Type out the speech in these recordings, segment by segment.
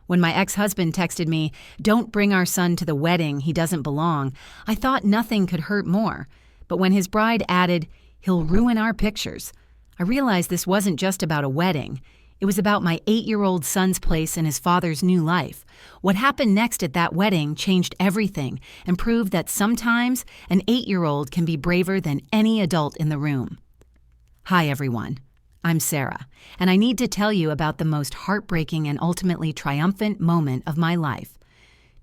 When my ex-husband texted me, "Don't bring our son to the wedding, he doesn't belong," I thought nothing could hurt more. But when his bride added, "He'll ruin our pictures," I realized this wasn't just about a wedding. It was about my 8-year-old son's place in his father's new life. What happened next at that wedding changed everything and proved that sometimes an 8-year-old can be braver than any adult in the room. Hi, everyone. I'm Sarah, and I need to tell you about the most heartbreaking and ultimately triumphant moment of my life.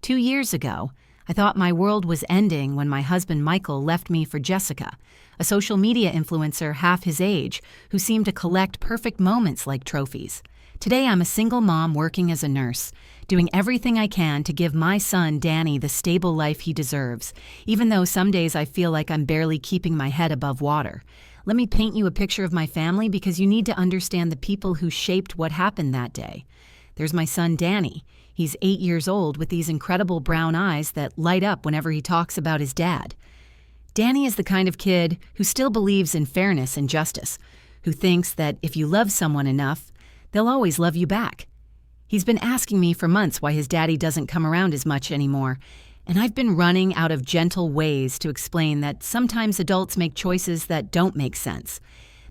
2 years ago, I thought my world was ending when my husband Michael left me for Jessica, a social media influencer half his age who seemed to collect perfect moments like trophies. Today I'm a single mom working as a nurse, doing everything I can to give my son Danny the stable life he deserves, even though some days I feel like I'm barely keeping my head above water. Let me paint you a picture of my family because you need to understand the people who shaped what happened that day. There's my son Danny. He's 8 years old with these incredible brown eyes that light up whenever he talks about his dad. Danny is the kind of kid who still believes in fairness and justice, who thinks that if you love someone enough, they'll always love you back. He's been asking me for months why his daddy doesn't come around as much anymore, and I've been running out of gentle ways to explain that sometimes adults make choices that don't make sense.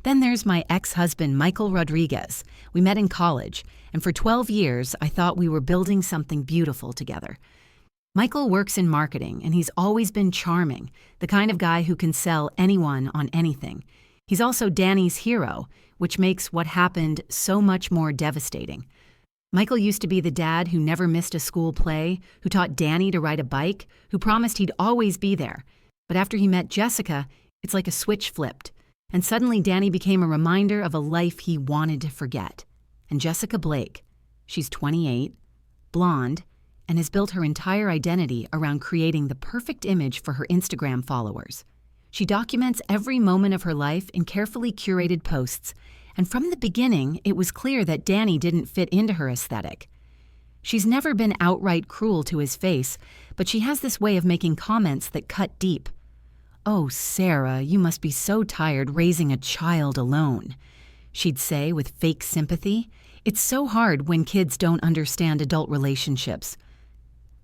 Then there's my ex-husband, Michael Rodriguez. We met in college, and for 12 years, I thought we were building something beautiful together. Michael works in marketing, and he's always been charming, the kind of guy who can sell anyone on anything. He's also Danny's hero, which makes what happened so much more devastating. Michael used to be the dad who never missed a school play, who taught Danny to ride a bike, who promised he'd always be there. But after he met Jessica, it's like a switch flipped, and suddenly Danny became a reminder of a life he wanted to forget. And Jessica Blake, she's 28, blonde, and has built her entire identity around creating the perfect image for her Instagram followers. She documents every moment of her life in carefully curated posts, and from the beginning, it was clear that Danny didn't fit into her aesthetic. She's never been outright cruel to his face, but she has this way of making comments that cut deep. "Oh, Sarah, you must be so tired raising a child alone," she'd say with fake sympathy. It's so hard when kids don't understand adult relationships.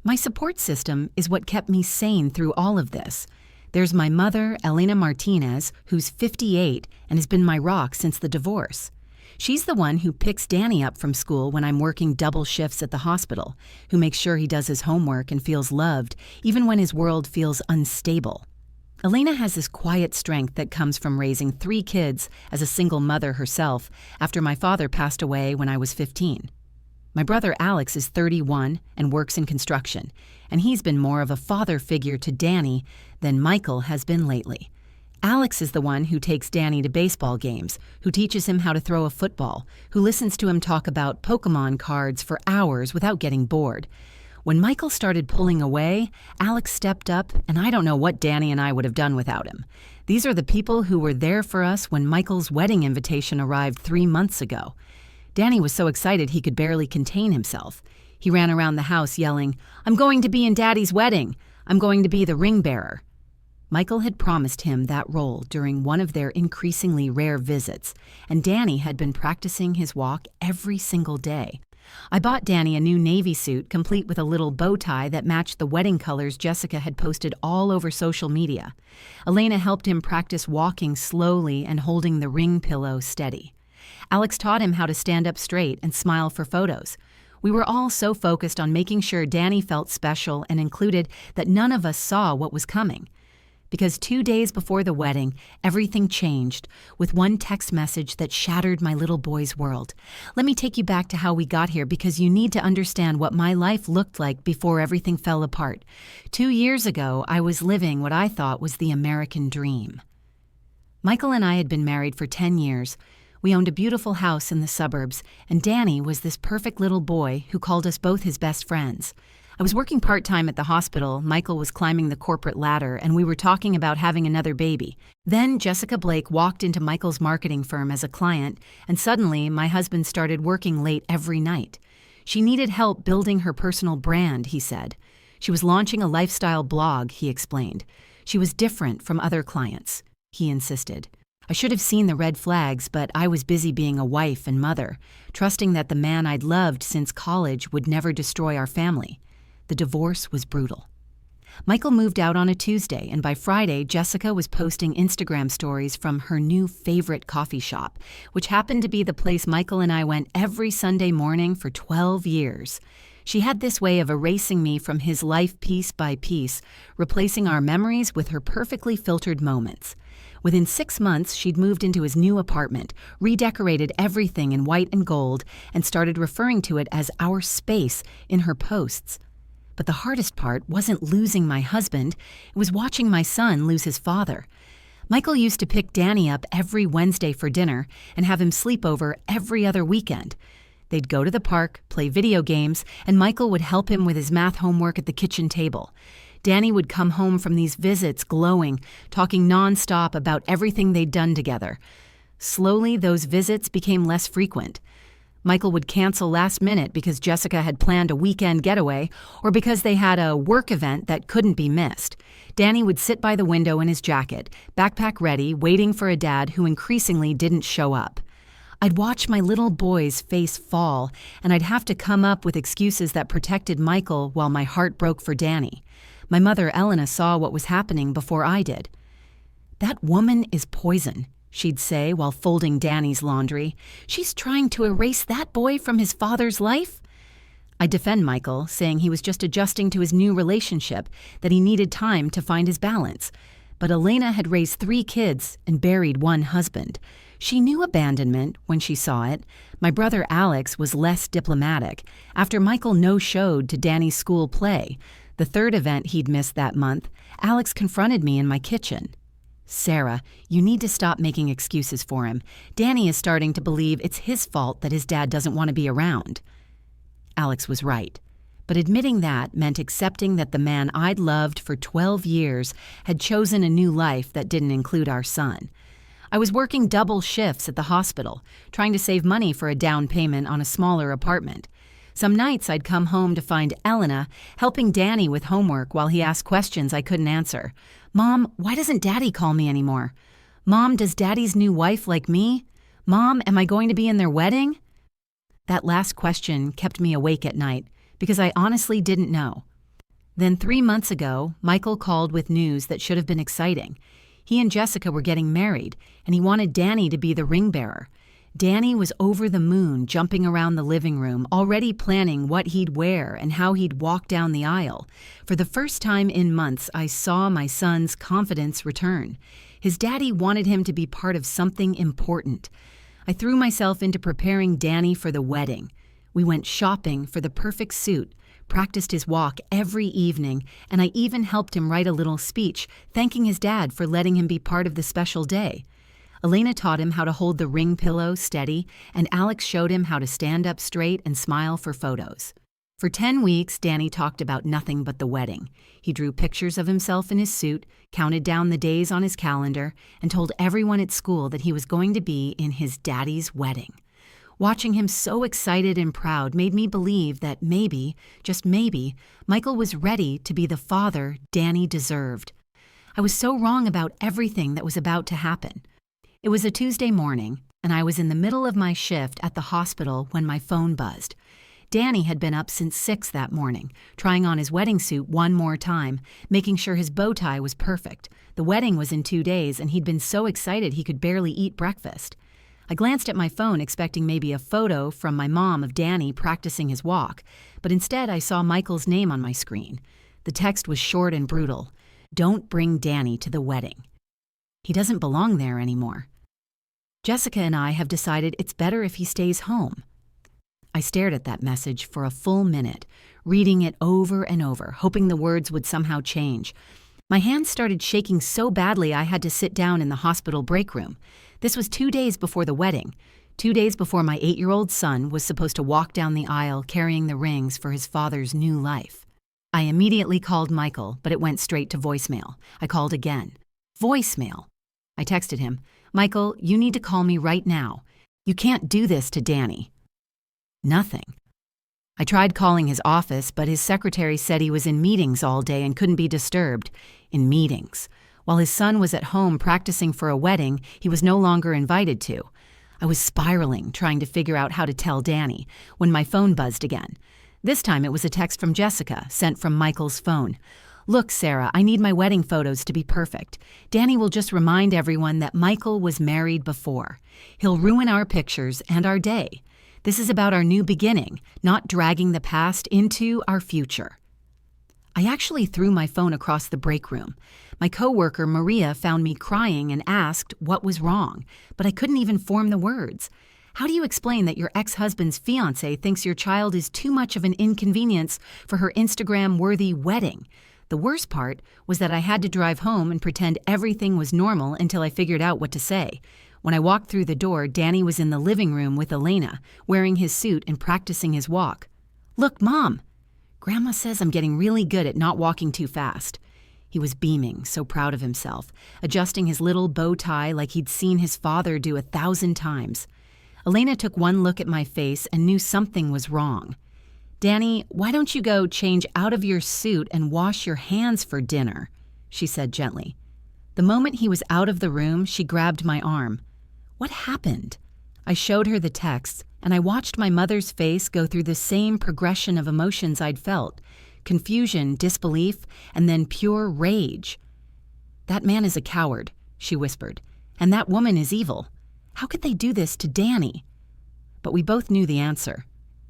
My support system is what kept me sane through all of this. There's my mother, Elena Martinez, who's 58 and has been my rock since the divorce. She's the one who picks Danny up from school when I'm working double shifts at the hospital, who makes sure he does his homework and feels loved, even when his world feels unstable. Elena has this quiet strength that comes from raising 3 kids as a single mother herself after my father passed away when I was 15. My brother Alex is 31 and works in construction, and he's been more of a father figure to Danny than Michael has been lately. Alex is the one who takes Danny to baseball games, who teaches him how to throw a football, who listens to him talk about Pokemon cards for hours without getting bored. When Michael started pulling away, Alex stepped up, and I don't know what Danny and I would have done without him. These are the people who were there for us when Michael's wedding invitation arrived 3 months ago. Danny was so excited he could barely contain himself. He ran around the house yelling, "I'm going to be in Daddy's wedding. I'm going to be the ring bearer." Michael had promised him that role during one of their increasingly rare visits, and Danny had been practicing his walk every single day. I bought Danny a new navy suit complete with a little bow tie that matched the wedding colors Jessica had posted all over social media. Elena helped him practice walking slowly and holding the ring pillow steady. Alex taught him how to stand up straight and smile for photos. We were all so focused on making sure Danny felt special and included that none of us saw what was coming. Because 2 days before the wedding, everything changed with one text message that shattered my little boy's world. Let me take you back to how we got here because you need to understand what my life looked like before everything fell apart. 2 years ago, I was living what I thought was the American dream. Michael and I had been married for 10 years. We owned a beautiful house in the suburbs, and Danny was this perfect little boy who called us both his best friends. I was working part-time at the hospital, Michael was climbing the corporate ladder, and we were talking about having another baby. Then Jessica Blake walked into Michael's marketing firm as a client, and suddenly my husband started working late every night. She needed help building her personal brand, he said. She was launching a lifestyle blog, he explained. She was different from other clients, he insisted. I should have seen the red flags, but I was busy being a wife and mother, trusting that the man I'd loved since college would never destroy our family. The divorce was brutal. Michael moved out on a Tuesday, and by Friday, Jessica was posting Instagram stories from her new favorite coffee shop, which happened to be the place Michael and I went every Sunday morning for 12 years. She had this way of erasing me from his life piece by piece, replacing our memories with her perfectly filtered moments. Within 6 months, she'd moved into his new apartment, redecorated everything in white and gold, and started referring to it as our space in her posts. But the hardest part wasn't losing my husband, it was watching my son lose his father. Michael used to pick Danny up every Wednesday for dinner and have him sleep over every other weekend. They'd go to the park, play video games, and Michael would help him with his math homework at the kitchen table. Danny would come home from these visits glowing, talking nonstop about everything they'd done together. Slowly, those visits became less frequent. Michael would cancel last minute because Jessica had planned a weekend getaway or because they had a work event that couldn't be missed. Danny would sit by the window in his jacket, backpack ready, waiting for a dad who increasingly didn't show up. I'd watch my little boy's face fall, and I'd have to come up with excuses that protected Michael while my heart broke for Danny. My mother, Elena, saw what was happening before I did. "That woman is poison," she'd say while folding Danny's laundry. "She's trying to erase that boy from his father's life?" I'd defend Michael, saying he was just adjusting to his new relationship, that he needed time to find his balance. But Elena had raised 3 kids and buried 1 husband. She knew abandonment when she saw it. My brother Alex was less diplomatic. After Michael no-showed to Danny's school play, the 3rd event he'd missed that month, Alex confronted me in my kitchen. "Sarah, you need to stop making excuses for him. Danny is starting to believe it's his fault that his dad doesn't want to be around." Alex was right. But admitting that meant accepting that the man I'd loved for 12 years had chosen a new life that didn't include our son. I was working double shifts at the hospital, trying to save money for a down payment on a smaller apartment. Some nights I'd come home to find Elena helping Danny with homework while he asked questions I couldn't answer. "Mom, why doesn't Daddy call me anymore? Mom, does Daddy's new wife like me? Mom, am I going to be in their wedding?" That last question kept me awake at night because I honestly didn't know. Then 3 months ago, Michael called with news that should have been exciting. He and Jessica were getting married, and he wanted Danny to be the ring bearer. Danny was over the moon, jumping around the living room, already planning what he'd wear and how he'd walk down the aisle. For the first time in months, I saw my son's confidence return. His daddy wanted him to be part of something important. I threw myself into preparing Danny for the wedding. We went shopping for the perfect suit, practiced his walk every evening, and I even helped him write a little speech, thanking his dad for letting him be part of the special day. Elena taught him how to hold the ring pillow steady, and Alex showed him how to stand up straight and smile for photos. For 10 weeks, Danny talked about nothing but the wedding. He drew pictures of himself in his suit, counted down the days on his calendar, and told everyone at school that he was going to be in his daddy's wedding. Watching him so excited and proud made me believe that maybe, just maybe, Michael was ready to be the father Danny deserved. I was so wrong about everything that was about to happen. It was a Tuesday morning, and I was in the middle of my shift at the hospital when my phone buzzed. Danny had been up since 6 that morning, trying on his wedding suit one more time, making sure his bow tie was perfect. The wedding was in 2 days, and he'd been so excited he could barely eat breakfast. I glanced at my phone expecting maybe a photo from my mom of Danny practicing his walk, but instead I saw Michael's name on my screen. The text was short and brutal. "Don't bring Danny to the wedding. He doesn't belong there anymore. Jessica and I have decided it's better if he stays home." I stared at that message for a full minute, reading it over and over, hoping the words would somehow change. My hands started shaking so badly I had to sit down in the hospital break room. This was 2 days before the wedding, 2 days before my 8-year-old son was supposed to walk down the aisle carrying the rings for his father's new life. I immediately called Michael, but it went straight to voicemail. I called again. Voicemail. I texted him, "Michael, you need to call me right now. You can't do this to Danny." Nothing. I tried calling his office, but his secretary said he was in meetings all day and couldn't be disturbed. In meetings. While his son was at home practicing for a wedding he was no longer invited to. I was spiraling, trying to figure out how to tell Danny, when my phone buzzed again. This time it was a text from Jessica, sent from Michael's phone. "Look, Sarah, I need my wedding photos to be perfect. Danny will just remind everyone that Michael was married before. He'll ruin our pictures and our day. This is about our new beginning, not dragging the past into our future." I actually threw my phone across the break room. My coworker, Maria, found me crying and asked what was wrong, but I couldn't even form the words. How do you explain that your ex-husband's fiancé thinks your child is too much of an inconvenience for her Instagram-worthy wedding? The worst part was that I had to drive home and pretend everything was normal until I figured out what to say. When I walked through the door, Danny was in the living room with Elena, wearing his suit and practicing his walk. "Look, Mom! Grandma says I'm getting really good at not walking too fast." He was beaming, so proud of himself, adjusting his little bow tie like he'd seen his father do 1,000 times. Elena took one look at my face and knew something was wrong. "Danny, why don't you go change out of your suit and wash your hands for dinner?" she said gently. The moment he was out of the room, she grabbed my arm. "What happened?" I showed her the texts, and I watched my mother's face go through the same progression of emotions I'd felt: confusion, disbelief, and then pure rage. "That man is a coward," she whispered, "and that woman is evil. How could they do this to Danny?" But we both knew the answer.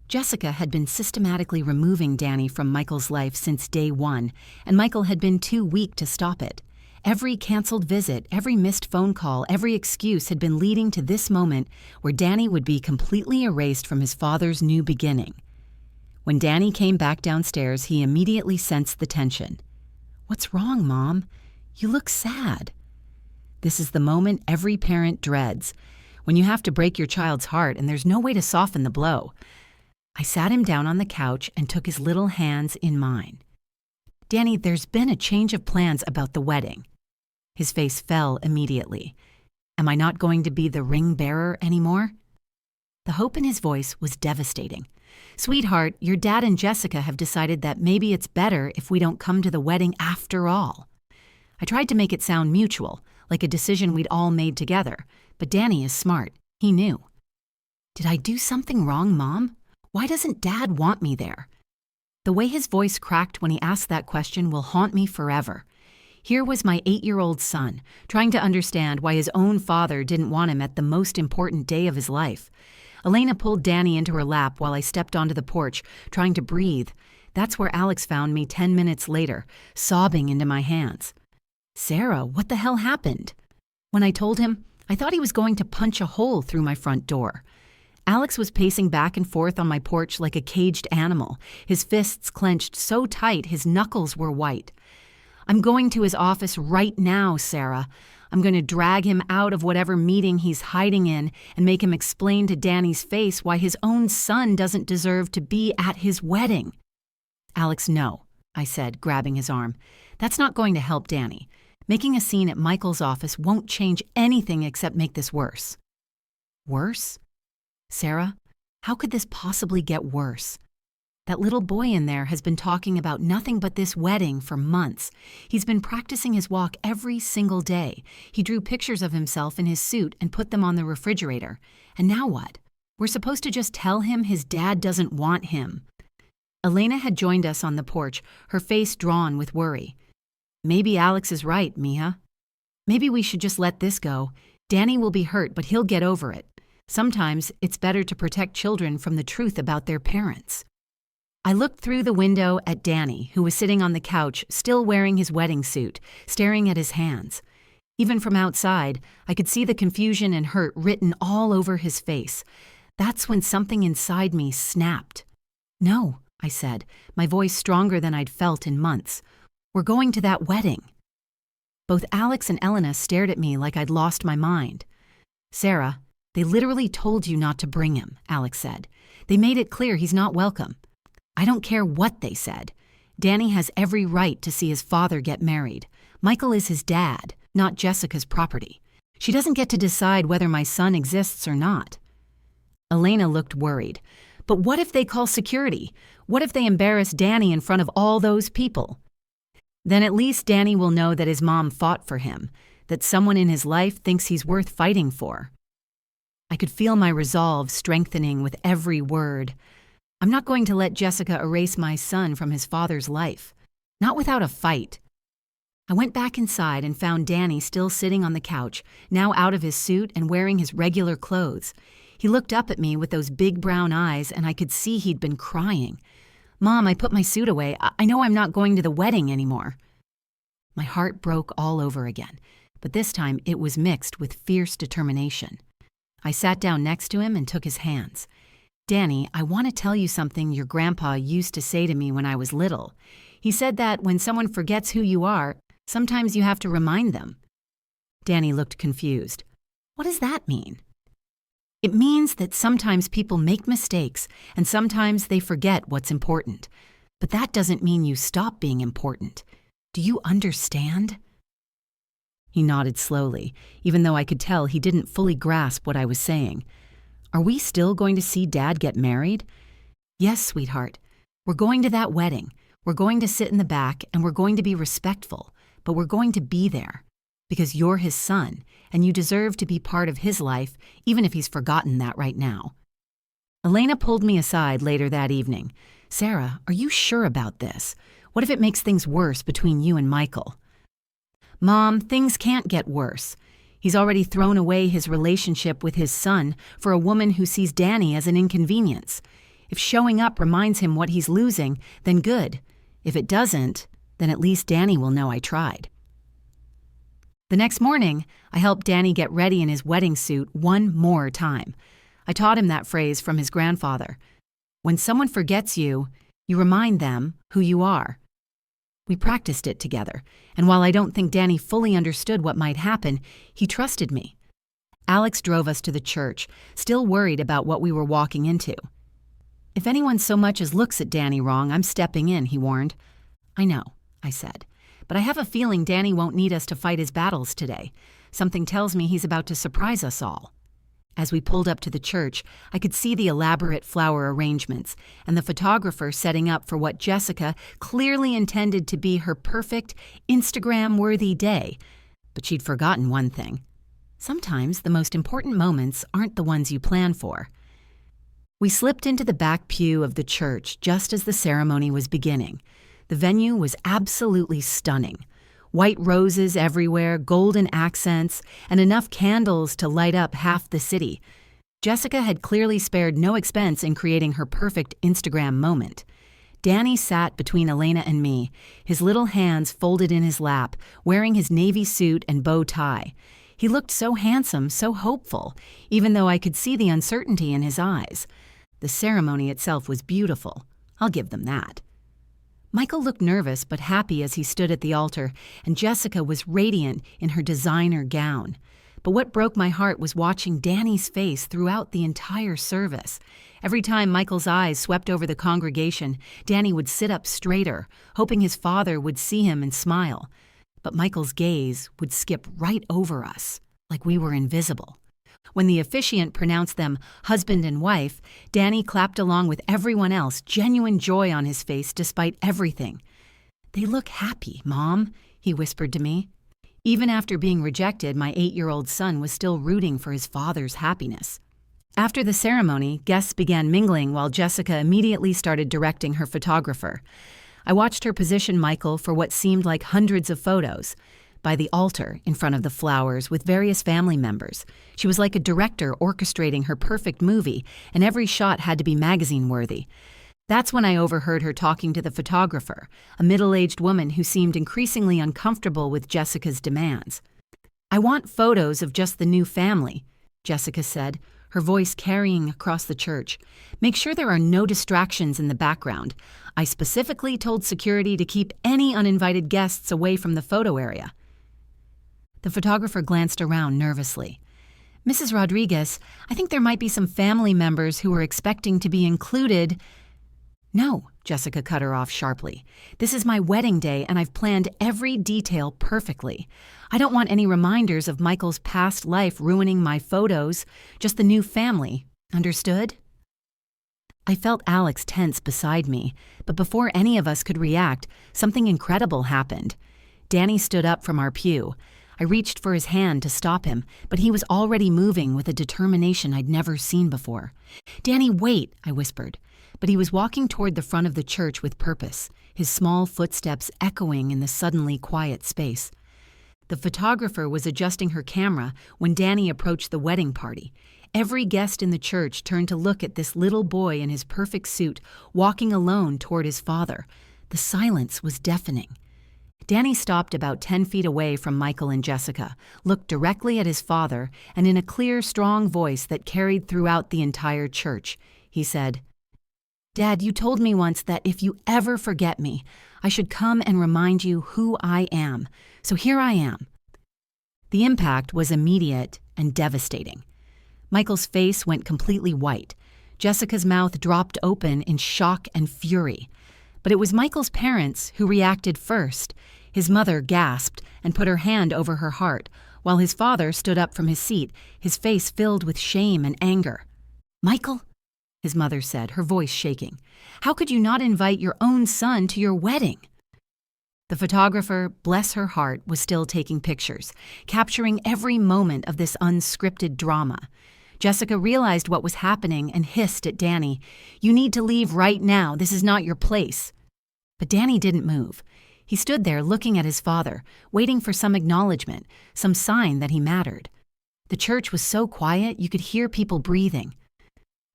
Jessica had been systematically removing Danny from Michael's life since day one, and Michael had been too weak to stop it. Every canceled visit, every missed phone call, every excuse had been leading to this moment where Danny would be completely erased from his father's new beginning. When Danny came back downstairs, he immediately sensed the tension. "What's wrong, Mom? You look sad." This is the moment every parent dreads, when you have to break your child's heart and there's no way to soften the blow. I sat him down on the couch and took his little hands in mine. "Danny, there's been a change of plans about the wedding." His face fell immediately. "Am I not going to be the ring bearer anymore?" The hope in his voice was devastating. "Sweetheart, your dad and Jessica have decided that maybe it's better if we don't come to the wedding after all." I tried to make it sound mutual, like a decision we'd all made together, but Danny is smart. He knew. "Did I do something wrong, Mom? Why doesn't Dad want me there?" The way his voice cracked when he asked that question will haunt me forever. Here was my 8-year-old son, trying to understand why his own father didn't want him at the most important day of his life. Elena pulled Danny into her lap while I stepped onto the porch, trying to breathe. That's where Alex found me 10 minutes later, sobbing into my hands. "Sarah, what the hell happened?" When I told him, I thought he was going to punch a hole through my front door. Alex was pacing back and forth on my porch like a caged animal, his fists clenched so tight his knuckles were white. "I'm going to his office right now, Sarah. I'm going to drag him out of whatever meeting he's hiding in and make him explain to Danny's face why his own son doesn't deserve to be at his wedding." "Alex, no," I said, grabbing his arm. "That's not going to help Danny. Making a scene at Michael's office won't change anything except make this worse." "Worse? Sarah, how could this possibly get worse? That little boy in there has been talking about nothing but this wedding for months. He's been practicing his walk every single day. He drew pictures of himself in his suit and put them on the refrigerator. And now what? We're supposed to just tell him his dad doesn't want him." Elena had joined us on the porch, her face drawn with worry. "Maybe Alex is right, Mia. Maybe we should just let this go. Danny will be hurt, but he'll get over it. Sometimes it's better to protect children from the truth about their parents." I looked through the window at Danny, who was sitting on the couch, still wearing his wedding suit, staring at his hands. Even from outside, I could see the confusion and hurt written all over his face. That's when something inside me snapped. "No," I said, my voice stronger than I'd felt in months. "We're going to that wedding." Both Alex and Elena stared at me like I'd lost my mind. "Sarah, they literally told you not to bring him," Alex said. "They made it clear he's not welcome." "I don't care what they said. Danny has every right to see his father get married. Michael is his dad, not Jessica's property. She doesn't get to decide whether my son exists or not." Elena looked worried. "But what if they call security? What if they embarrass Danny in front of all those people?" Then at least Danny will know that his mom fought for him, that someone in his life thinks he's worth fighting for. I could feel my resolve strengthening with every word. I'm not going to let Jessica erase my son from his father's life. Not without a fight. I went back inside and found Danny still sitting on the couch, now out of his suit and wearing his regular clothes. He looked up at me with those big brown eyes, and I could see he'd been crying. "Mom, I put my suit away. I know I'm not going to the wedding anymore." My heart broke all over again, but this time it was mixed with fierce determination. I sat down next to him and took his hands. "Danny, I want to tell you something your grandpa used to say to me when I was little. He said that when someone forgets who you are, sometimes you have to remind them." Danny looked confused. "What does that mean?" "It means that sometimes people make mistakes and sometimes they forget what's important. But that doesn't mean you stop being important. Do you understand?" He nodded slowly, even though I could tell he didn't fully grasp what I was saying. "Are we still going to see Dad get married?" "Yes, sweetheart. We're going to that wedding. We're going to sit in the back and we're going to be respectful, but we're going to be there. Because you're his son, and you deserve to be part of his life, even if he's forgotten that right now." Elena pulled me aside later that evening. "Sarah, are you sure about this? What if it makes things worse between you and Michael?" "Mom, things can't get worse. He's already thrown away his relationship with his son for a woman who sees Danny as an inconvenience. If showing up reminds him what he's losing, then good. If it doesn't, then at least Danny will know I tried." The next morning, I helped Danny get ready in his wedding suit one more time. I taught him that phrase from his grandfather. When someone forgets you, you remind them who you are. We practiced it together, and while I don't think Danny fully understood what might happen, he trusted me. Alex drove us to the church, still worried about what we were walking into. "If anyone so much as looks at Danny wrong, I'm stepping in," he warned. "I know," I said. "But I have a feeling Danny won't need us to fight his battles today. Something tells me he's about to surprise us all." As we pulled up to the church, I could see the elaborate flower arrangements and the photographer setting up for what Jessica clearly intended to be her perfect, Instagram-worthy day. But she'd forgotten one thing. Sometimes the most important moments aren't the ones you plan for. We slipped into the back pew of the church just as the ceremony was beginning. The venue was absolutely stunning. White roses everywhere, golden accents, and enough candles to light up half the city. Jessica had clearly spared no expense in creating her perfect Instagram moment. Danny sat between Elena and me, his little hands folded in his lap, wearing his navy suit and bow tie. He looked so handsome, so hopeful, even though I could see the uncertainty in his eyes. The ceremony itself was beautiful. I'll give them that. Michael looked nervous but happy as he stood at the altar, and Jessica was radiant in her designer gown. But what broke my heart was watching Danny's face throughout the entire service. Every time Michael's eyes swept over the congregation, Danny would sit up straighter, hoping his father would see him and smile. But Michael's gaze would skip right over us, like we were invisible. When the officiant pronounced them husband and wife, Danny clapped along with everyone else, genuine joy on his face despite everything. "They look happy, Mom," he whispered to me. Even after being rejected, my 8-year-old son was still rooting for his father's happiness. After the ceremony, guests began mingling while Jessica immediately started directing her photographer. I watched her position Michael for what seemed like hundreds of photos. By the altar, in front of the flowers, with various family members. She was like a director orchestrating her perfect movie, and every shot had to be magazine-worthy. That's when I overheard her talking to the photographer, a middle-aged woman who seemed increasingly uncomfortable with Jessica's demands. "I want photos of just the new family," Jessica said, her voice carrying across the church. "Make sure there are no distractions in the background. I specifically told security to keep any uninvited guests away from the photo area." The photographer glanced around nervously. "Mrs. Rodriguez, I think there might be some family members who are expecting to be included." "No," Jessica cut her off sharply. "This is my wedding day, and I've planned every detail perfectly. I don't want any reminders of Michael's past life ruining my photos, just the new family. Understood?" I felt Alex tense beside me, but before any of us could react, something incredible happened. Danny stood up from our pew. I reached for his hand to stop him, but he was already moving with a determination I'd never seen before. "Danny, wait," I whispered. But he was walking toward the front of the church with purpose, his small footsteps echoing in the suddenly quiet space. The photographer was adjusting her camera when Danny approached the wedding party. Every guest in the church turned to look at this little boy in his perfect suit, walking alone toward his father. The silence was deafening. Danny stopped about 10 feet away from Michael and Jessica, looked directly at his father, and in a clear, strong voice that carried throughout the entire church, he said, "Dad, you told me once that if you ever forget me, I should come and remind you who I am. So here I am." The impact was immediate and devastating. Michael's face went completely white. Jessica's mouth dropped open in shock and fury. But it was Michael's parents who reacted first. His mother gasped and put her hand over her heart, while his father stood up from his seat, his face filled with shame and anger. "Michael," his mother said, her voice shaking, "how could you not invite your own son to your wedding?" The photographer, bless her heart, was still taking pictures, capturing every moment of this unscripted drama. Jessica realized what was happening and hissed at Danny, "You need to leave right now. This is not your place." But Danny didn't move. He stood there looking at his father, waiting for some acknowledgement, some sign that he mattered. The church was so quiet you could hear people breathing.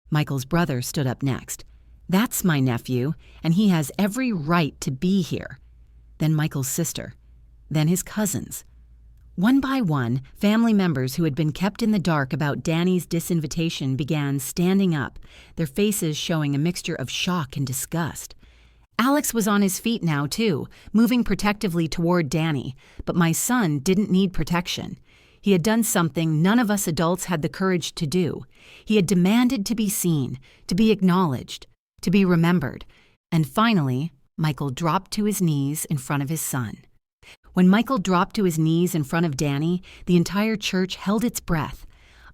Michael's brother stood up next. "That's my nephew, and he has every right to be here." Then Michael's sister. Then his cousins. One by one, family members who had been kept in the dark about Danny's disinvitation began standing up, their faces showing a mixture of shock and disgust. Alex was on his feet now, too, moving protectively toward Danny, but my son didn't need protection. He had done something none of us adults had the courage to do. He had demanded to be seen, to be acknowledged, to be remembered. And finally, Michael dropped to his knees in front of his son. When Michael dropped to his knees in front of Danny, the entire church held its breath.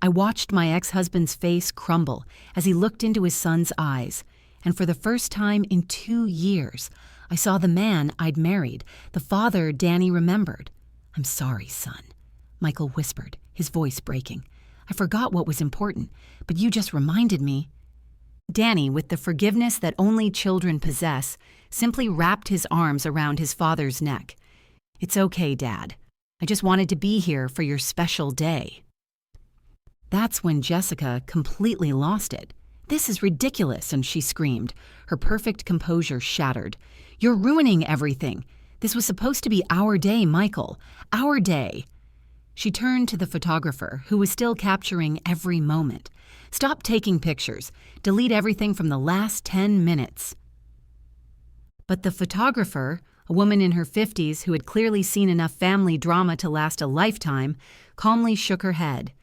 I watched my ex-husband's face crumble as he looked into his son's eyes, and for the first time in 2 years, I saw the man I'd married, the father Danny remembered. "I'm sorry, son," Michael whispered, his voice breaking. "I forgot what was important, but you just reminded me." Danny, with the forgiveness that only children possess, simply wrapped his arms around his father's neck. "It's okay, Dad. I just wanted to be here for your special day." That's when Jessica completely lost it. "This is ridiculous," and she screamed, her perfect composure shattered. "You're ruining everything. This was supposed to be our day, Michael. Our day." She turned to the photographer, who was still capturing every moment. "Stop taking pictures. Delete everything from the last 10 minutes. But the photographer, a woman in her 50s who had clearly seen enough family drama to last a lifetime, calmly shook her head.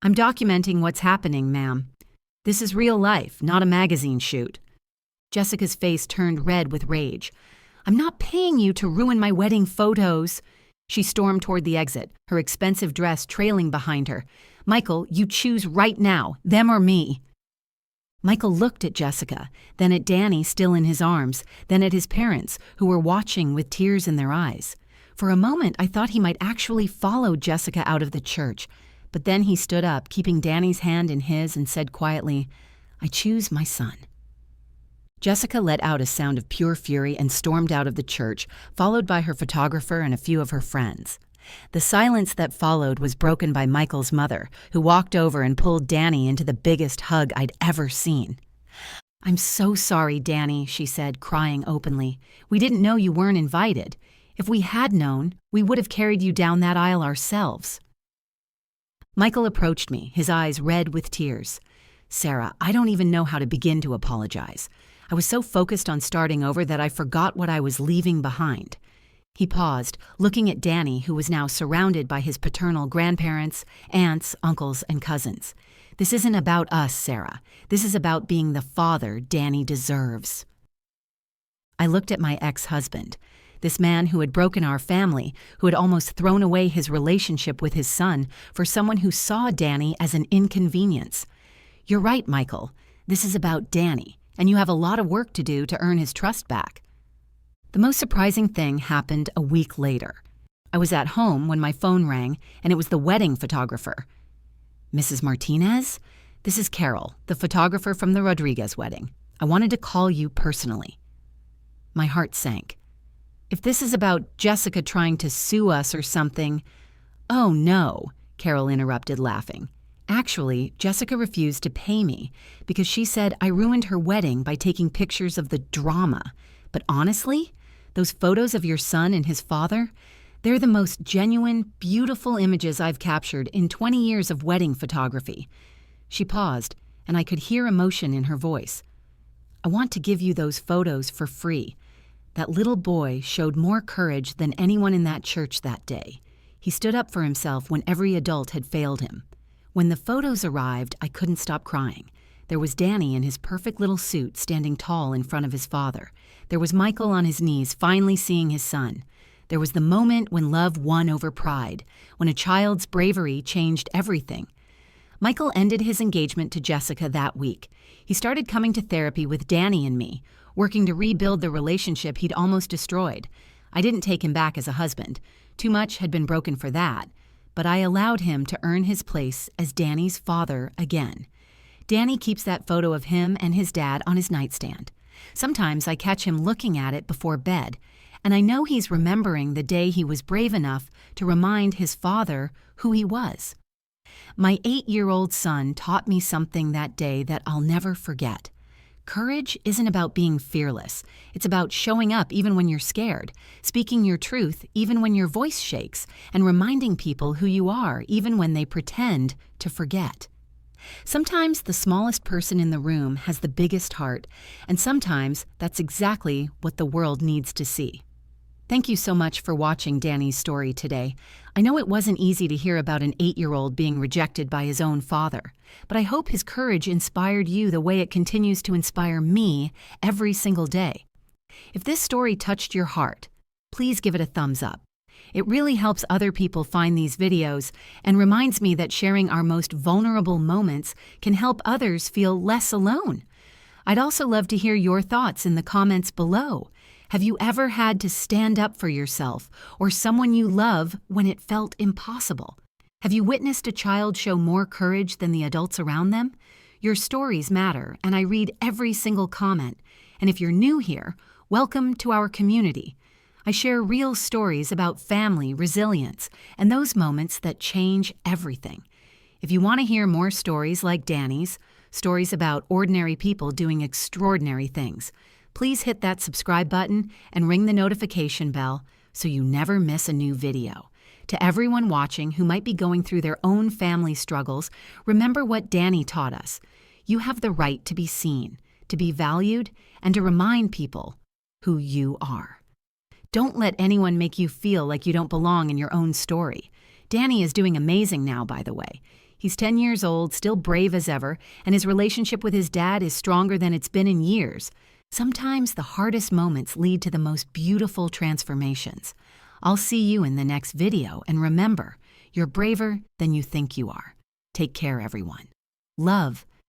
"I'm documenting what's happening, ma'am. This is real life, not a magazine shoot." Jessica's face turned red with rage. "I'm not paying you to ruin my wedding photos." She stormed toward the exit, her expensive dress trailing behind her. "Michael, you choose right now, them or me." Michael looked at Jessica, then at Danny still in his arms, then at his parents, who were watching with tears in their eyes. For a moment, I thought he might actually follow Jessica out of the church, but then he stood up, keeping Danny's hand in his, and said quietly, "I choose my son." Jessica let out a sound of pure fury and stormed out of the church, followed by her photographer and a few of her friends. The silence that followed was broken by Michael's mother, who walked over and pulled Danny into the biggest hug I'd ever seen. "I'm so sorry, Danny," she said, crying openly. "We didn't know you weren't invited. If we had known, we would have carried you down that aisle ourselves." Michael approached me, his eyes red with tears. "Sarah, I don't even know how to begin to apologize. I was so focused on starting over that I forgot what I was leaving behind." He paused, looking at Danny, who was now surrounded by his paternal grandparents, aunts, uncles, and cousins. "This isn't about us, Sarah. This is about being the father Danny deserves." I looked at my ex-husband, this man who had broken our family, who had almost thrown away his relationship with his son for someone who saw Danny as an inconvenience. "You're right, Michael. This is about Danny, and you have a lot of work to do to earn his trust back." The most surprising thing happened a week later. I was at home when my phone rang, and it was the wedding photographer. "Mrs. Martinez? This is Carol, the photographer from the Rodriguez wedding. I wanted to call you personally." My heart sank. If this is about Jessica trying to sue us or something— "Oh no," Carol interrupted, laughing. "Actually, Jessica refused to pay me because she said I ruined her wedding by taking pictures of the drama. But honestly, those photos of your son and his father, they're the most genuine, beautiful images I've captured in 20 years of wedding photography." She paused, and I could hear emotion in her voice. "I want to give you those photos for free. That little boy showed more courage than anyone in that church that day. He stood up for himself when every adult had failed him." When the photos arrived, I couldn't stop crying. There was Danny in his perfect little suit standing tall in front of his father. There was Michael on his knees, finally seeing his son. There was the moment when love won over pride, when a child's bravery changed everything. Michael ended his engagement to Jessica that week. He started coming to therapy with Danny and me, working to rebuild the relationship he'd almost destroyed. I didn't take him back as a husband. Too much had been broken for that. But I allowed him to earn his place as Danny's father again. Danny keeps that photo of him and his dad on his nightstand. Sometimes I catch him looking at it before bed, and I know he's remembering the day he was brave enough to remind his father who he was. My 8-year-old son taught me something that day that I'll never forget. Courage isn't about being fearless. It's about showing up even when you're scared, speaking your truth even when your voice shakes, and reminding people who you are even when they pretend to forget. Sometimes the smallest person in the room has the biggest heart, and sometimes that's exactly what the world needs to see. Thank you so much for watching Danny's story today. I know it wasn't easy to hear about an 8-year-old being rejected by his own father, but I hope his courage inspired you the way it continues to inspire me every single day. If this story touched your heart, please give it a thumbs up. It really helps other people find these videos and reminds me that sharing our most vulnerable moments can help others feel less alone. I'd also love to hear your thoughts in the comments below. Have you ever had to stand up for yourself or someone you love when it felt impossible? Have you witnessed a child show more courage than the adults around them? Your stories matter, and I read every single comment. And if you're new here, welcome to our community. I share real stories about family, resilience, and those moments that change everything. If you want to hear more stories like Danny's, stories about ordinary people doing extraordinary things, please hit that subscribe button and ring the notification bell so you never miss a new video. To everyone watching who might be going through their own family struggles, remember what Danny taught us. You have the right to be seen, to be valued, and to remind people who you are. Don't let anyone make you feel like you don't belong in your own story. Danny is doing amazing now, by the way. He's 10 years old, still brave as ever, and his relationship with his dad is stronger than it's been in years. Sometimes the hardest moments lead to the most beautiful transformations. I'll see you in the next video, and remember, you're braver than you think you are. Take care, everyone. Love